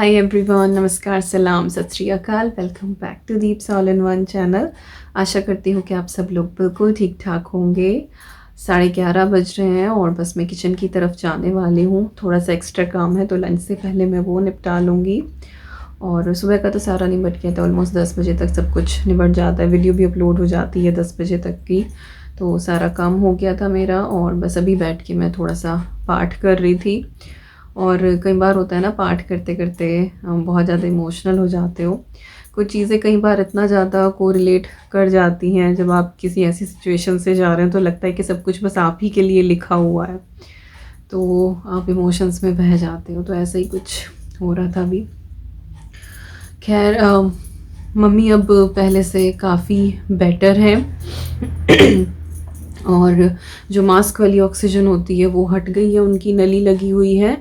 Hi everyone, नमस्कार, सलाम, Sat Sri Akal. Welcome back to Deeps all in one channel. आशा करती हूँ कि आप सब लोग बिल्कुल ठीक ठाक होंगे। 11:30 बज रहे हैं और बस मैं किचन की तरफ जाने वाली हूँ। थोड़ा सा एक्स्ट्रा काम है तो लंच से पहले मैं वो निपटा लूँगी। और सुबह का तो सारा निपट गया था, ऑलमोस्ट 10 बजे तक सब कुछ निपट जाता है। वीडियो भी अपलोड हो जाती है 10 बजे तक की, तो सारा काम हो गया था मेरा। और बस अभी बैठ के मैं थोड़ा सा पाठ कर रही थी। और कई बार होता है ना, पाठ करते करते हम बहुत ज़्यादा इमोशनल हो जाते हो। कुछ चीज़ें कई बार इतना ज़्यादा कोरिलेट कर जाती हैं, जब आप किसी ऐसी सिचुएशन से जा रहे हैं तो लगता है कि सब कुछ बस आप ही के लिए लिखा हुआ है, तो आप इमोशंस में बह जाते हो। तो ऐसा ही कुछ हो रहा था अभी। खैर, मम्मी अब पहले से काफ़ी बेटर है। और जो मास्क वाली ऑक्सीजन होती है वो हट गई है, उनकी नली लगी हुई है।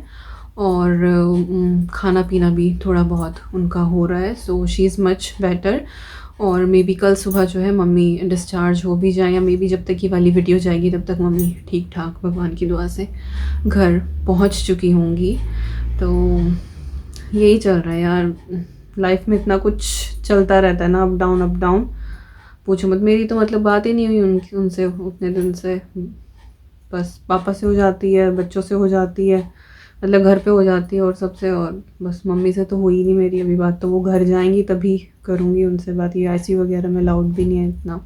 और खाना पीना भी थोड़ा बहुत उनका हो रहा है। So she is much better. और मे बी कल सुबह जो है मम्मी डिस्चार्ज हो भी जाए, या मे बी जब तक ये वाली वीडियो जाएगी तब तक मम्मी ठीक ठाक भगवान की दुआ से घर पहुंच चुकी होंगी। तो यही चल रहा है यार, लाइफ में इतना कुछ चलता रहता है ना, अप डाउन अप डाउन। पूछो मत, मेरी तो मतलब बात ही नहीं हुई उनसे उतने दिन से। बस पापा से हो जाती है, बच्चों से हो जाती है, मतलब घर पे हो जाती है और सबसे। और बस मम्मी से तो हुई नहीं मेरी अभी बात। तो वो घर जाएंगी तभी करूँगी उनसे बात। ये आईसीयू वगैरह में अलाउड भी नहीं है इतना।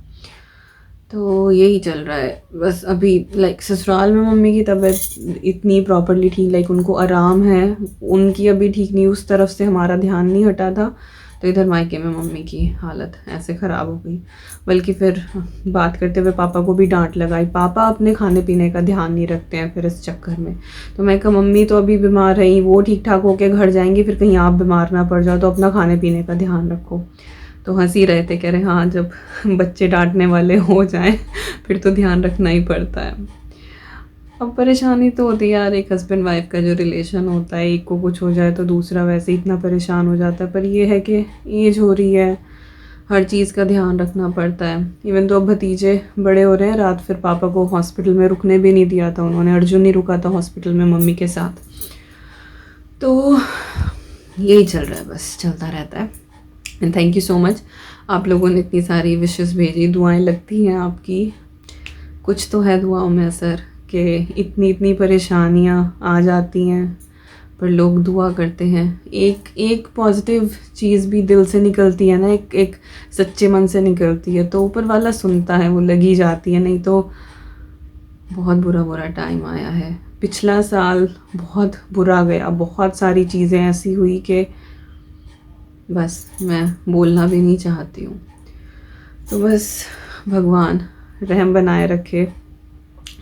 तो यही चल रहा है बस अभी। लाइक ससुराल में मम्मी की तबीयत इतनी प्रॉपरली ठीक, लाइक उनको आराम है, उनकी अभी ठीक नहीं, उस तरफ से हमारा ध्यान नहीं हटा था। तो इधर मायके में मम्मी की हालत ऐसे ख़राब हो गई। बल्कि फिर बात करते हुए पापा को भी डांट लगाई। पापा अपने खाने पीने का ध्यान नहीं रखते हैं फिर इस चक्कर में। तो मैं कहा मम्मी तो अभी बीमार रही, वो ठीक ठाक होके घर जाएंगी, फिर कहीं आप बीमार ना पड़ जाओ, तो अपना खाने पीने का ध्यान रखो। तो हंसी रहे थे, कह रहे हाँ जब बच्चे डांटने वाले हो जाएं फिर तो ध्यान रखना ही पड़ता है। अब परेशानी तो होती है यार, एक हस्बैंड वाइफ का जो रिलेशन होता है, एक को कुछ हो जाए तो दूसरा वैसे ही इतना परेशान हो जाता है। पर ये है कि एज हो रही है, हर चीज़ का ध्यान रखना पड़ता है। इवन तो अब भतीजे बड़े हो रहे हैं, रात फिर पापा को हॉस्पिटल में रुकने भी नहीं दिया था उन्होंने। अर्जुन नहीं रुका था हॉस्पिटल में मम्मी के साथ। तो यही चल रहा है, बस चलता रहता है। And thank you so much, आप लोगों ने इतनी सारी विशेस भेजी, दुआएं लगती हैं आपकी। कुछ तो है दुआओं में असर, कि इतनी इतनी परेशानियां आ जाती हैं पर लोग दुआ करते हैं। एक एक पॉजिटिव चीज़ भी दिल से निकलती है ना, एक एक सच्चे मन से निकलती है, तो ऊपर वाला सुनता है, वो लगी जाती है। नहीं तो बहुत बुरा बुरा टाइम आया है। पिछला साल बहुत बुरा गया, बहुत सारी चीज़ें ऐसी हुई कि बस मैं बोलना भी नहीं चाहती हूँ। तो बस भगवान रहम बनाए रखे,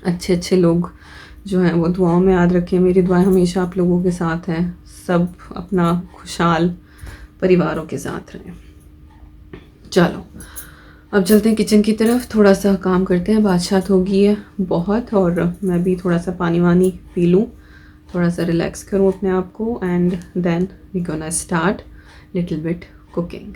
अच्छे अच्छे लोग जो हैं वो दुआओं में याद रखें। मेरी दुआएं हमेशा आप लोगों के साथ हैं। सब अपना खुशहाल परिवारों के साथ रहें। चलो अब चलते हैं किचन की तरफ, थोड़ा सा काम करते हैं। बादशाह हो गई है बहुत, और मैं भी थोड़ा सा पानी वानी पी लूँ, थोड़ा सा रिलैक्स करूँ अपने आप को। And then we gonna start little bit cooking.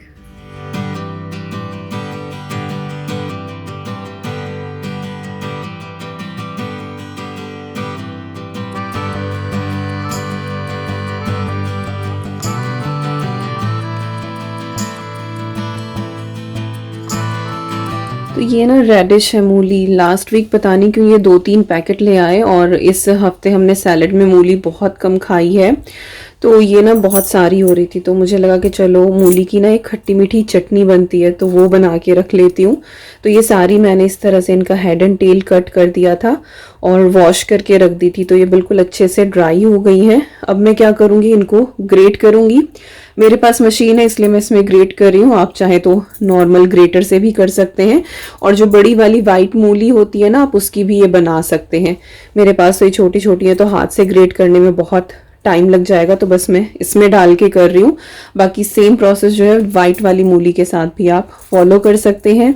तो ये ना रेडिश है, मूली। लास्ट वीक पता नहीं क्यों ये 2-3 पैकेट ले आए, और इस हफ्ते हमने सैलेड में मूली बहुत कम खाई है। तो ये ना बहुत सारी हो रही थी, तो मुझे लगा कि चलो मूली की ना एक खट्टी मीठी चटनी बनती है तो वो बना के रख लेती हूँ। तो ये सारी मैंने इस तरह से इनका हेड एंड टेल कट कर दिया था और वॉश करके रख दी थी। तो ये बिल्कुल अच्छे से ड्राई हो गई हैं। अब मैं क्या करूँगी, इनको ग्रेट करूँगी। मेरे पास मशीन है इसलिए मैं इसमें ग्रेट कर रही हूँ, आप चाहे तो नॉर्मल ग्रेटर से भी कर सकते हैं। और जो बड़ी वाली वाइट मूली होती है ना, आप उसकी भी ये बना सकते हैं। मेरे पास तो ये छोटी छोटी है, तो हाथ से ग्रेट करने में बहुत टाइम लग जाएगा, तो बस मैं इसमें डाल के कर रही हूँ। बाकी सेम प्रोसेस जो है वाइट वाली मूली के साथ भी आप फॉलो कर सकते हैं।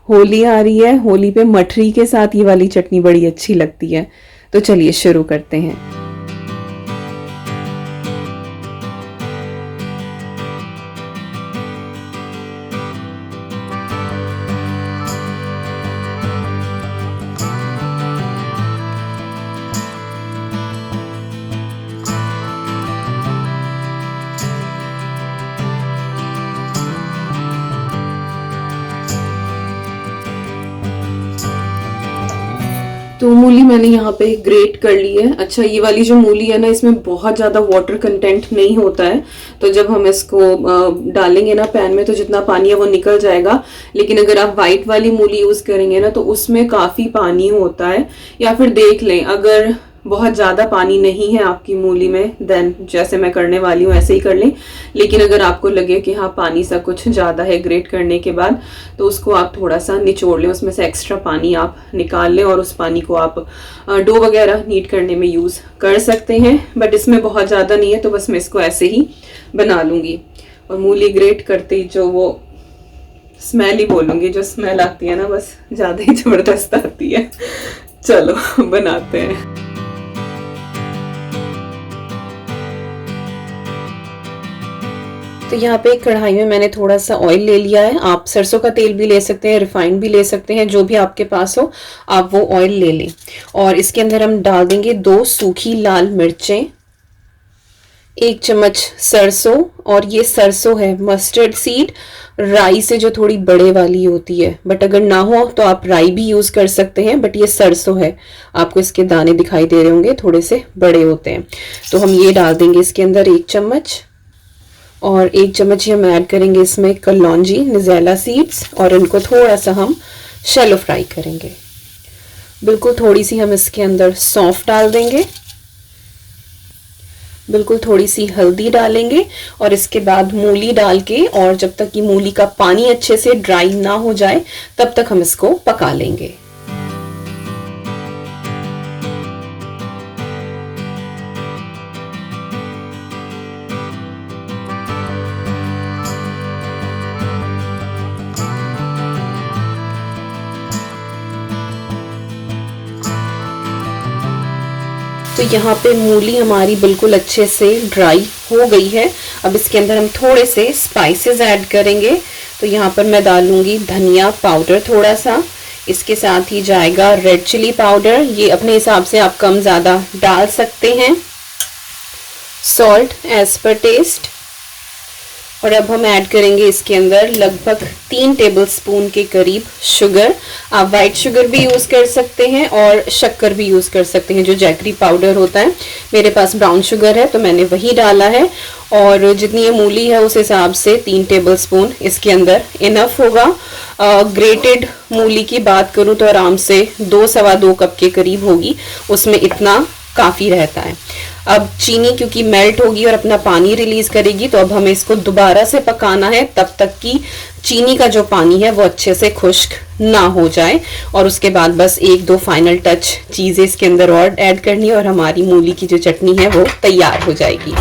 होली आ रही है, होली पे मठरी के साथ ये वाली चटनी बड़ी अच्छी लगती है। तो चलिए शुरू करते हैं। तो मूली मैंने यहाँ पे ग्रेट कर ली है। अच्छा, ये वाली जो मूली है ना, इसमें बहुत ज़्यादा वाटर कंटेंट नहीं होता है, तो जब हम इसको डालेंगे ना पैन में तो जितना पानी है वो निकल जाएगा। लेकिन अगर आप वाइट वाली मूली यूज़ करेंगे ना तो उसमें काफ़ी पानी होता है। या फिर देख लें, अगर बहुत ज़्यादा पानी नहीं है आपकी मूली में, देन जैसे मैं करने वाली हूँ ऐसे ही कर लें। लेकिन अगर आपको लगे कि हाँ पानी सा कुछ ज़्यादा है ग्रेट करने के बाद, तो उसको आप थोड़ा सा निचोड़ लें, उसमें से एक्स्ट्रा पानी आप निकाल लें और उस पानी को आप डो वगैरह नीट करने में यूज़ कर सकते हैं। बट इसमें बहुत ज़्यादा नहीं है, तो बस मैं इसको ऐसे ही बना लूँगी। और मूली ग्रेट करते ही जो वो स्मेल ही बोलूँगी, जो स्मेल आती है ना, बस ज़्यादा ही ज़बरदस्त आती है। चलो बनाते हैं। तो यहाँ पे एक कढ़ाई में मैंने थोड़ा सा ऑयल ले लिया है। आप सरसों का तेल भी ले सकते हैं, रिफाइंड भी ले सकते हैं, जो भी आपके पास हो आप वो ऑयल ले लें। और इसके अंदर हम डाल देंगे 2 सूखी लाल मिर्चें, 1 चम्मच सरसों, और ये सरसों है मस्टर्ड सीड, राई से जो थोड़ी बड़े वाली होती है, बट अगर ना हो तो आप राई भी यूज़ कर सकते हैं, बट ये सरसों है। आपको इसके दाने दिखाई दे रहे होंगे, थोड़े से बड़े होते हैं। तो हम ये डाल देंगे इसके अंदर 1 चम्मच, और 1 चम्मच ही हम ऐड करेंगे इसमें कलौंजी निज़ेला सीड्स, और इनको थोड़ा सा हम शैलो फ्राई करेंगे। बिल्कुल थोड़ी सी हम इसके अंदर सौंफ डाल देंगे, बिल्कुल थोड़ी सी हल्दी डालेंगे, और इसके बाद मूली डाल के, और जब तक कि मूली का पानी अच्छे से ड्राई ना हो जाए तब तक हम इसको पका लेंगे। तो यहाँ पे मूली हमारी बिल्कुल अच्छे से ड्राई हो गई है। अब इसके अंदर हम थोड़े से स्पाइसेस ऐड करेंगे। तो यहाँ पर मैं डालूंगी धनिया पाउडर थोड़ा सा, इसके साथ ही जाएगा रेड चिली पाउडर, ये अपने हिसाब से आप कम ज़्यादा डाल सकते हैं, सॉल्ट एज पर टेस्ट। और अब हम ऐड करेंगे इसके अंदर लगभग 3 टेबलस्पून के करीब शुगर। आप वाइट शुगर भी यूज़ कर सकते हैं और शक्कर भी यूज़ कर सकते हैं, जो जैगरी पाउडर होता है। मेरे पास ब्राउन शुगर है तो मैंने वही डाला है, और जितनी ये मूली है उस हिसाब से 3 टेबलस्पून इसके अंदर इनफ होगा। ग्रेटेड मूली की बात करूँ तो आराम से 2-2.25 कप के करीब होगी, उसमें इतना काफ़ी रहता है। अब चीनी क्योंकि मेल्ट होगी और अपना पानी रिलीज करेगी, तो अब हमें इसको दोबारा से पकाना है तब तक कि चीनी का जो पानी है वो अच्छे से खुश्क ना हो जाए। और उसके बाद बस 1-2 फाइनल टच चीज़ें इसके अंदर और ऐड करनी है, और हमारी मूली की जो चटनी है वो तैयार हो जाएगी।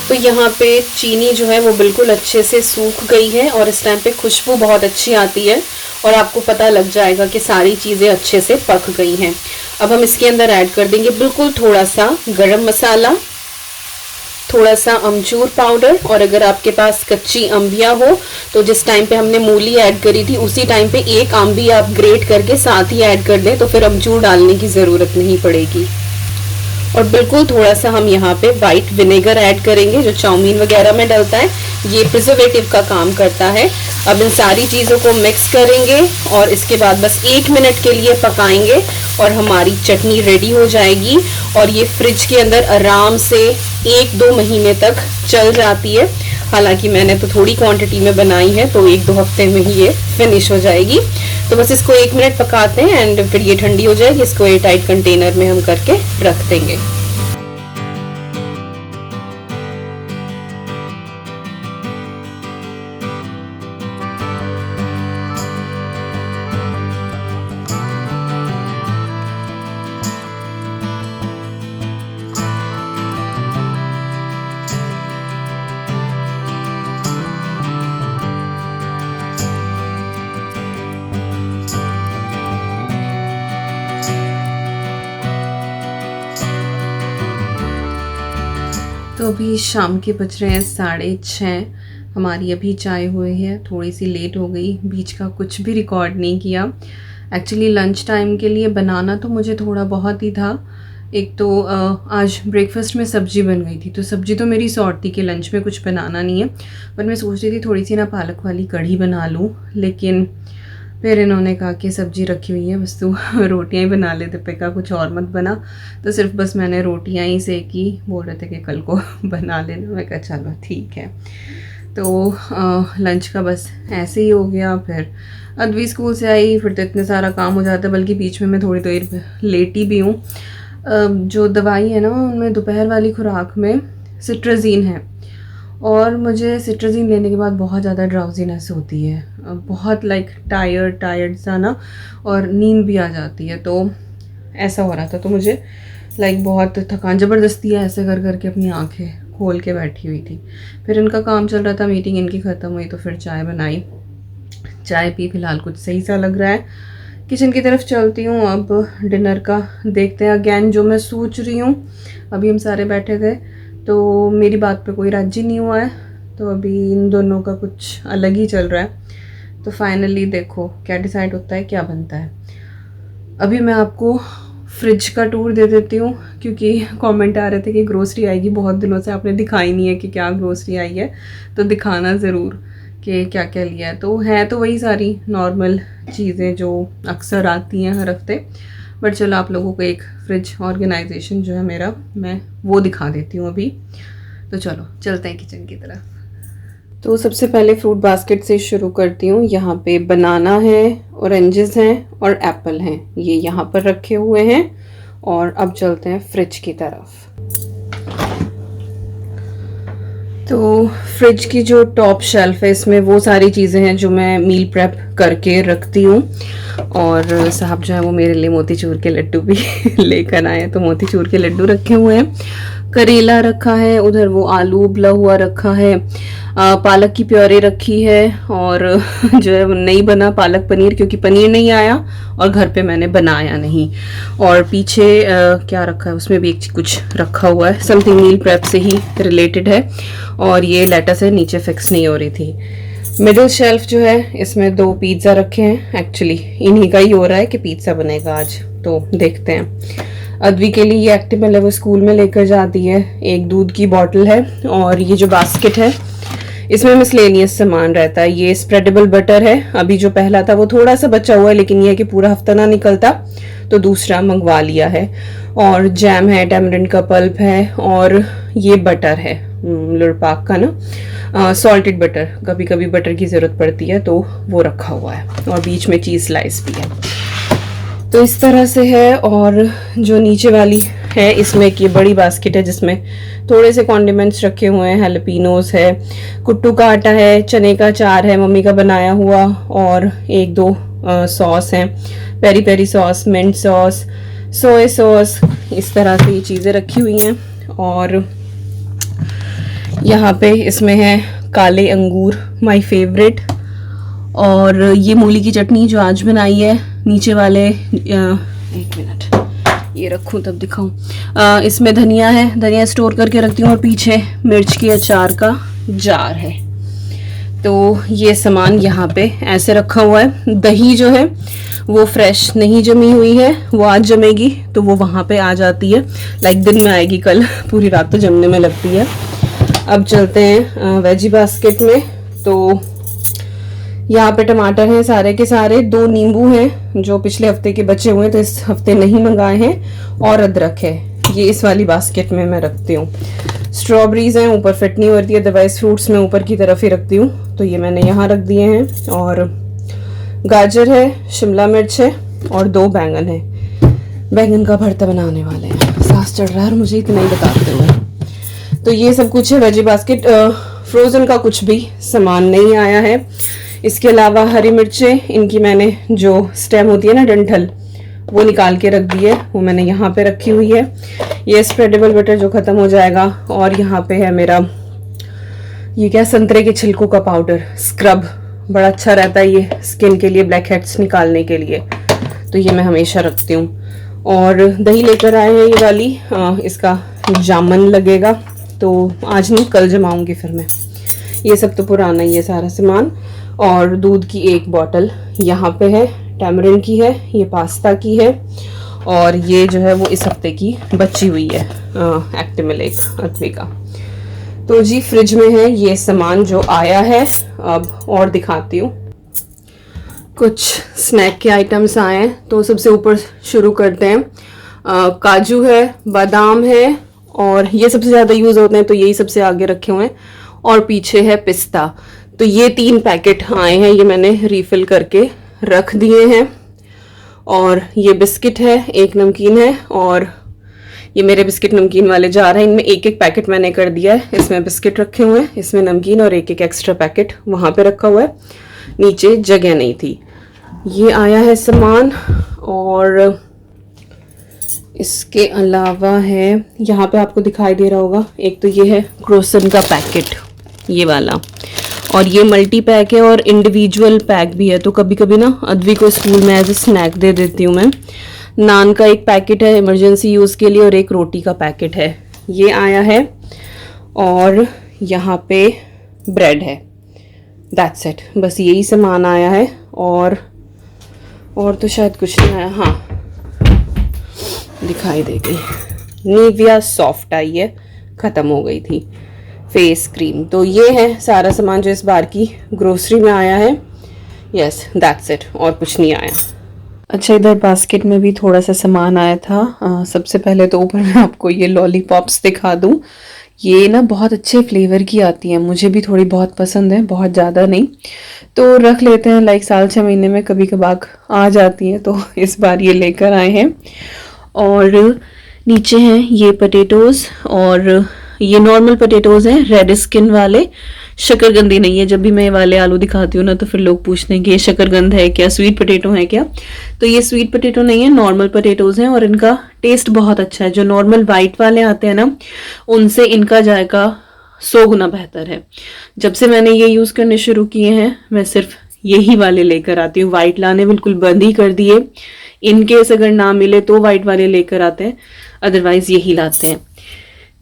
तो यहाँ पे चीनी जो है वो बिल्कुल अच्छे से सूख गई है, और इस टाइम पे खुशबू बहुत अच्छी आती है, और आपको पता लग जाएगा कि सारी चीज़ें अच्छे से पक गई हैं। अब हम इसके अंदर ऐड कर देंगे बिल्कुल थोड़ा सा गरम मसाला, थोड़ा सा अमचूर पाउडर, और अगर आपके पास कच्ची अम्बिया हो तो जिस टाइम पे हमने मूली ऐड करी थी उसी टाइम पे 1 अम्बी आप ग्रेट करके साथ ही ऐड कर दें, तो फिर अमचूर डालने की ज़रूरत नहीं पड़ेगी। और बिल्कुल थोड़ा सा हम यहाँ पे वाइट विनेगर ऐड करेंगे, जो चाउमीन वगैरह में डलता है, ये प्रिजर्वेटिव का काम करता है। अब इन सारी चीज़ों को मिक्स करेंगे और इसके बाद बस 1 मिनट के लिए पकाएंगे, और हमारी चटनी रेडी हो जाएगी। और ये फ्रिज के अंदर आराम से 1-2 महीने तक चल जाती है। हालांकि मैंने तो थोड़ी क्वांटिटी में बनाई है, तो 1-2 हफ्ते में ही ये फिनिश हो जाएगी। तो बस इसको 1 मिनट पकाते हैं, एंड फिर ये ठंडी हो जाएगी। इसको एयर टाइट कंटेनर में हम करके रख देंगे। तो अभी शाम के बज रहे हैं 6:30। हमारी अभी चाय हुई है, थोड़ी सी लेट हो गई, बीच का कुछ भी रिकॉर्ड नहीं किया। एक्चुअली लंच टाइम के लिए बनाना तो मुझे थोड़ा बहुत ही था, एक तो आज ब्रेकफास्ट में सब्ज़ी बन गई थी, तो सब्ज़ी तो मेरी सॉर्ट थी कि लंच में कुछ बनाना नहीं है, पर मैं सोच रही थी थोड़ी सी ना पालक वाली कढ़ी बना लूँ, लेकिन फिर इन्होंने कहा कि सब्ज़ी रखी हुई है, बस तू रोटियां ही बना ले, दीपिका कुछ और मत बना। तो सिर्फ बस मैंने रोटियां ही सेकी, बोल रहे थे कि कल को बना लेना, मैं कहा चलो ठीक है। तो लंच का बस ऐसे ही हो गया। फिर अद्वी स्कूल से आई, फिर तो इतने सारा काम हो जाता है, बल्कि बीच में मैं थोड़ी देर लेटी भी हूँ। जो दवाई है ना उनमें दोपहर वाली खुराक में सिट्राजीन है, और मुझे सिट्राजीन लेने के बाद बहुत ज़्यादा ड्राउजीनेस होती है, बहुत लाइक टायर्ड सा ना, और नींद भी आ जाती है। तो ऐसा हो रहा था, तो मुझे लाइक बहुत थकान, ज़बरदस्ती ऐसे कर करके अपनी आंखें खोल के बैठी हुई थी। फिर इनका काम चल रहा था, मीटिंग इनकी ख़त्म हुई, तो फिर चाय बनाई, चाय पी, फ़िलहाल कुछ सही सा लग रहा है। किचन की तरफ चलती हूँ, अब डिनर का देखते हैं। अगैन जो मैं सोच रही हूँ, अभी हम सारे बैठे थे तो मेरी बात पे कोई राजी नहीं हुआ है, तो अभी इन दोनों का कुछ अलग ही चल रहा है। तो फाइनली देखो क्या डिसाइड होता है, क्या बनता है। अभी मैं आपको फ्रिज का टूर दे देती हूँ, क्योंकि कमेंट आ रहे थे कि ग्रोसरी आएगी, बहुत दिनों से आपने दिखाई नहीं है कि क्या ग्रोसरी आई है, तो दिखाना ज़रूर कि क्या क्या लिया है। तो है तो वही सारी नॉर्मल चीज़ें जो अक्सर आती हैं हर हफ्ते, बट चलो आप लोगों को एक फ्रिज ऑर्गेनाइजेशन जो है मेरा, मैं वो दिखा देती हूँ अभी। तो चलो चलते हैं किचन की तरफ। तो सबसे पहले फ्रूट बास्केट से शुरू करती हूँ। यहाँ पे बनाना है, ऑरेंजेस हैं और एप्पल हैं, ये यहाँ पर रखे हुए हैं। और अब चलते हैं फ्रिज की तरफ। तो फ्रिज की जो टॉप शेल्फ है, इसमें वो सारी चीज़ें हैं जो मैं मील प्रेप करके रखती हूँ। और साहब जो है वो मेरे लिए मोतीचूर के लड्डू भी लेकर आए हैं, तो मोतीचूर के लड्डू रखे हुए हैं, करेला रखा है, उधर वो आलू उबला हुआ रखा है, पालक की प्योरी रखी है, और जो है वो नहीं बना पालक पनीर, क्योंकि पनीर नहीं आया और घर पे मैंने बनाया नहीं। और पीछे क्या रखा है, उसमें भी एक कुछ रखा हुआ है, समथिंग मील प्रेप से ही रिलेटेड है। और ये लेटस है, नीचे फिक्स नहीं हो रही थी। मिडिल शेल्फ जो है, इसमें 2 पिज़्ज़ा रखे हैं, एक्चुअली इन्हीं का ही हो रहा है कि पिज़्ज़ा बनेगा आज, तो देखते हैं। अद्वी के लिए ये एक्टिमल है, वो स्कूल में लेकर जाती है, एक दूध की बॉटल है। और ये जो बास्केट है, इसमें मिसलेनियस सामान रहता है। ये स्प्रेडेबल बटर है, अभी जो पहला था वो थोड़ा सा बचा हुआ है, लेकिन ये है कि पूरा हफ्ता ना निकलता, तो दूसरा मंगवा लिया है। और जैम है, टैमरिंड का पल्प है, और ये बटर है लुरपाक का ना, सॉल्टेड बटर, कभी कभी बटर की ज़रूरत पड़ती है तो वो रखा हुआ है। और बीच में चीज़ स्लाइस भी है। तो इस तरह से है। और जो नीचे वाली है, इसमें एक ये बड़ी बास्केट है जिसमें थोड़े से कॉन्डिमेंट्स रखे हुए हैं, हैलपिनोस है, कुट्टू का आटा है, चने का चार है मम्मी का बनाया हुआ, और 1-2 सॉस हैं, peri peri sauce, mint sauce, soya sauce, इस तरह से ये चीज़ें रखी हुई हैं। और यहाँ पे इसमें है काले अंगूर, माय फेवरेट, और ये मूली की चटनी जो आज बनाई है। नीचे वाले एक मिनट ये रखूँ तब दिखाऊँ, इसमें धनिया है, धनिया स्टोर करके रखती हूँ, और पीछे मिर्च की अचार का जार है। तो ये सामान यहाँ पे ऐसे रखा हुआ है। दही जो है वो फ्रेश नहीं जमी हुई है, वो आज जमेगी, तो वो वहाँ पे आ जाती है, लाइक दिन में आएगी, कल पूरी रात तो जमने में लगती है। अब चलते हैं वेजी बास्केट में। तो यहाँ पे टमाटर हैं सारे के सारे, 2 नींबू हैं जो पिछले हफ्ते के बचे हुए हैं, तो इस हफ्ते नहीं मंगाए हैं, और अदरक है, ये इस वाली बास्केट में मैं रखती हूँ। स्ट्रॉबेरीज हैं, ऊपर फिट नहीं होती है, अदरवाइज फ्रूट्स में ऊपर की तरफ ही रखती हूँ, तो ये मैंने यहाँ रख दिए हैं। और गाजर है, शिमला मिर्च है, और 2 बैंगन है। बैंगन का भरता बनाने वाले हैं, सांस चढ़ रहा है मुझे इतना ही बताते हुए। तो ये सब कुछ है वेजी बास्केट। फ्रोज़न का कुछ भी सामान नहीं आया है। इसके अलावा हरी मिर्चें, इनकी मैंने जो स्टेम होती है ना, डंठल, वो निकाल के रख दी है, वो मैंने यहाँ पे रखी हुई है। ये स्प्रेडेबल बटर जो ख़त्म हो जाएगा। और यहाँ पे है मेरा ये क्या, संतरे के छिलकों का पाउडर, स्क्रब, बड़ा अच्छा रहता है ये स्किन के लिए, ब्लैक हेड्स निकालने के लिए, तो ये मैं हमेशा रखती हूँ। और दही लेकर आए हैं ये वाली, इसका जामन लगेगा, तो आज नहीं कल जमाऊंगी फिर मैं। ये सब तो पुराना ही है सारा सामान। और दूध की 1 बॉटल यहाँ पे है, टैमरिन की है, ये पास्ता की है। और ये जो है वो इस हफ्ते की बची हुई है एक्टिमिलेक अथवे का। तो जी फ्रिज में है ये सामान जो आया है। अब और दिखाती हूँ, कुछ स्नैक के आइटम्स आए हैं। तो सबसे ऊपर शुरू करते हैं। काजू है, बादाम है, और ये सबसे ज़्यादा यूज़ होते हैं तो यही सबसे आगे रखे हुए हैं। और पीछे है पिस्ता। तो ये 3 पैकेट आए हैं, ये मैंने रीफिल करके रख दिए हैं। और ये बिस्किट है, एक नमकीन है, और ये मेरे बिस्किट नमकीन वाले जार हैं। इनमें एक एक पैकेट मैंने कर दिया है। इसमें बिस्किट रखे हुए हैं, इसमें नमकीन, और एक एक एक्स्ट्रा पैकेट वहाँ पे रखा हुआ है। नीचे जगह नहीं थी। ये आया है सामान। और इसके अलावा है, यहाँ पे आपको दिखाई दे रहा होगा, एक तो ये है क्रोसन का पैकेट, ये वाला, और ये मल्टी पैक है और इंडिविजुअल पैक भी है। तो कभी कभी ना अद्वी को स्कूल में एज ए स्नैक दे देती हूँ मैं। नान का एक पैकेट है इमरजेंसी यूज़ के लिए, और एक रोटी का पैकेट है। ये आया है, और यहाँ पे ब्रेड है। दैट्स इट, बस यही सामान आया है। और तो शायद कुछ नहीं आया। हाँ, दिखाई देगी, निविया सॉफ्ट आई है, ख़त्म हो गई थी, फेस क्रीम। तो ये है सारा सामान जो इस बार की ग्रोसरी में आया है। यस, दैट्स इट, और कुछ नहीं आया। अच्छा, इधर बास्केट में भी थोड़ा सा सामान आया था। सबसे पहले तो ऊपर मैं आपको ये लॉलीपॉप्स दिखा दूं। ये ना बहुत अच्छे फ्लेवर की आती हैं, मुझे भी थोड़ी बहुत पसंद है, बहुत ज़्यादा नहीं। तो रख लेते हैं, लाइक साल 6 महीने में कभी कभार आ जाती हैं। तो इस बार ये लेकर आए हैं। और नीचे हैं ये पोटैटोज़, और ये नॉर्मल पोटैटोज़ हैं, रेड स्किन वाले, शकरकंदी नहीं है। जब भी मैं ये वाले आलू दिखाती हूँ ना तो फिर लोग पूछते हैं कि ये शकरकंद है क्या, स्वीट पोटैटो है क्या। तो ये स्वीट पोटैटो नहीं है, नॉर्मल पोटैटोज़ हैं, और इनका टेस्ट बहुत अच्छा है। जो नॉर्मल वाइट वाले आते हैं ना, उनसे इनका जायका 100 गुना बेहतर है। जब से मैंने ये यूज़ करने शुरू किए हैं, मैं सिर्फ यही वाले लेकर आती हूँ। वाइट लाने बिल्कुल बंद ही कर दिए। इन केस अगर ना मिले तो वाइट वाले लेकर आते हैं, अदरवाइज यही लाते हैं।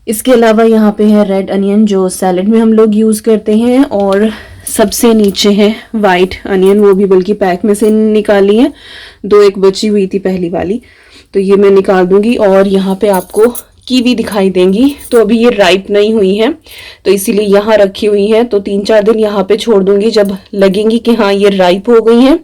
इसके अलावा यहाँ पे है रेड अनियन, जो सैलेड में हम लोग यूज़ करते हैं। और सबसे नीचे है वाइट अनियन, वो भी बल्कि पैक में से निकाली है, 1 बची हुई थी पहली वाली, तो ये मैं निकाल दूंगी। और यहाँ पे आपको कीवी दिखाई देंगी। तो अभी ये राइप नहीं हुई है, तो इसीलिए यहाँ रखी हुई है। तो 3-4 दिन यहाँ पे छोड़ दूंगी, जब लगेंगी कि हाँ ये राइप हो गई हैं,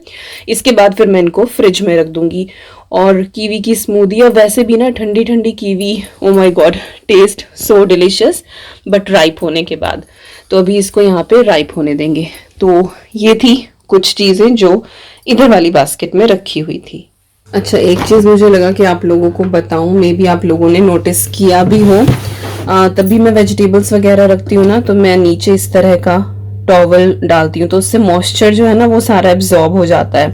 इसके बाद फिर मैं इनको फ्रिज में रख दूंगी। और कीवी की स्मूदी, और वैसे भी ना ठंडी ठंडी kiwi, oh my god, taste so delicious, but ripe होने के बाद। तो अभी इसको यहाँ पे राइप होने देंगे। तो ये थी कुछ चीज़ें जो इधर वाली बास्केट में रखी हुई थी। अच्छा, एक चीज़ मुझे लगा कि आप लोगों को बताऊं, मे बी आप लोगों ने नोटिस किया भी हो। तभी मैं वेजिटेबल्स वगैरह रखती हूँ ना, तो मैं नीचे इस तरह का टॉवल डालती हूँ, तो उससे मॉइस्चर जो है ना वो सारा एब्जॉर्ब हो जाता है।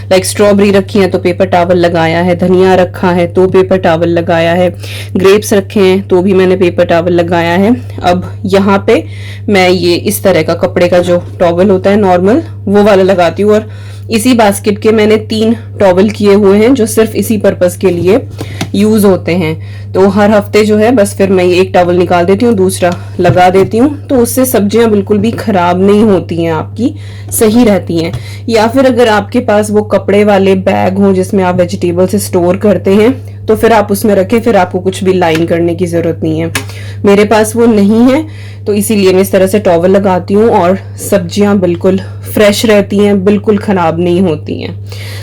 लाइक स्ट्रॉबेरी रखी है तो पेपर टॉवल लगाया है, धनिया रखा है तो पेपर टॉवल लगाया है, ग्रेप्स रखे हैं तो भी मैंने पेपर टॉवल लगाया है। अब यहाँ पे मैं ये इस तरह का कपड़े का जो टॉवल होता है नॉर्मल, वो वाला लगाती हूँ। और इसी बास्केट के मैंने 3 टॉवल किए हुए हैं जो सिर्फ इसी पर्पस के लिए यूज होते हैं। तो हर हफ्ते जो है बस फिर मैं एक टॉवल निकाल देती हूँ, दूसरा लगा देती हूँ, तो उससे सब्जियां बिल्कुल भी खराब नहीं होती हैं, आपकी सही रहती हैं। या फिर अगर आपके पास वो कपड़े वाले बैग हो जिसमें आप वेजिटेबल से स्टोर करते हैं, तो फिर आप उसमें रखें, फिर आपको कुछ भी लाइन करने की जरूरत नहीं है। मेरे पास वो नहीं है, तो इसीलिए मैं इस तरह से टॉवल लगाती हूँ, और सब्जियां बिल्कुल फ्रेश रहती हैं, बिल्कुल खराब नहीं होती हैं।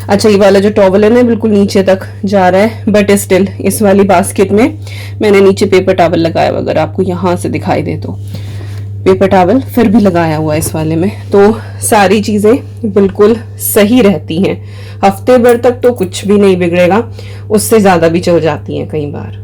अच्छा, ये वाला जो टॉवल है ना बिल्कुल नीचे तक जा रहा है, बट स्टिल इस वाली बास्केट में मैंने नीचे पेपर टॉवल लगाया, अगर आपको यहाँ से दिखाई दे तो पेपर टॉवल फिर भी लगाया हुआ है इस वाले में। तो सारी चीजें बिल्कुल सही रहती हैं, हफ्ते भर तक तो कुछ भी नहीं बिगड़ेगा, उससे ज्यादा भी चल जाती हैं कई बार।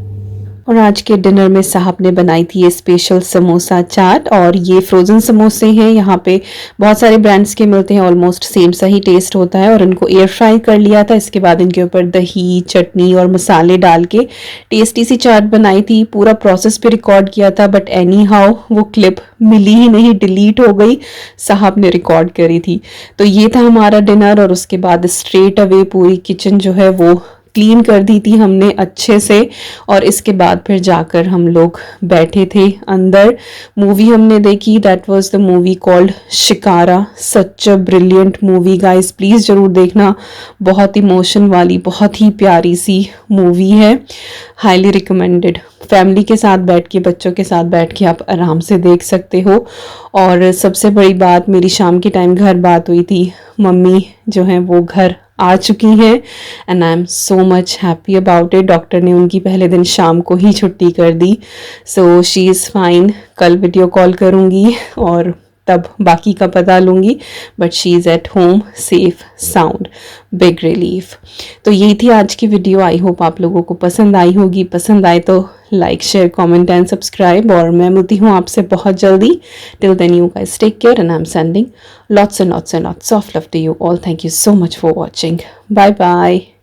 और आज के डिनर में साहब ने बनाई थी ये स्पेशल समोसा चाट, और ये फ्रोजन समोसे हैं, यहाँ पे बहुत सारे ब्रांड्स के मिलते हैं, ऑलमोस्ट सेम सा ही टेस्ट होता है। और इनको एयर फ्राई कर लिया था, इसके बाद इनके ऊपर दही, चटनी और मसाले डाल के टेस्टी सी चाट बनाई थी। पूरा प्रोसेस भी रिकॉर्ड किया था, बट एनी हाउ वो क्लिप मिली ही नहीं, डिलीट हो गई, साहब ने रिकॉर्ड करी थी। तो ये था हमारा डिनर, और उसके बाद स्ट्रेट अवे पूरी किचन जो है वो क्लीन कर दी थी हमने अच्छे से, और इसके बाद फिर जाकर हम लोग बैठे थे अंदर। मूवी हमने देखी, that was the movie called shikara. Such a brilliant movie guys, please ज़रूर देखना। बहुत इमोशन वाली, बहुत ही प्यारी सी मूवी है, हाईली रिकमेंडेड। फैमिली के साथ बैठ के, बच्चों के साथ बैठ के आप आराम से देख सकते हो। और सबसे बड़ी बात, मेरी शाम के टाइम घर बात हुई थी, मम्मी जो हैं वो घर आ चुकी हैं and I am so much happy about it. Doctor ने उनकी पहले दिन शाम को ही छुट्टी कर दी, सो शी इज़ फाइन। कल वीडियो कॉल करूँगी और तब बाकी का पता लूँगी, but she is at home safe sound, big relief. तो यही थी आज की वीडियो। आई होप आप लोगों को पसंद आई होगी। पसंद आए तो like, share, comment and subscribe, और मैं मिलती हूँ आपसे बहुत जल्दी। Till then you guys take care and I am sending lots and lots and lots of love to you all. Thank you so much for watching. Bye bye.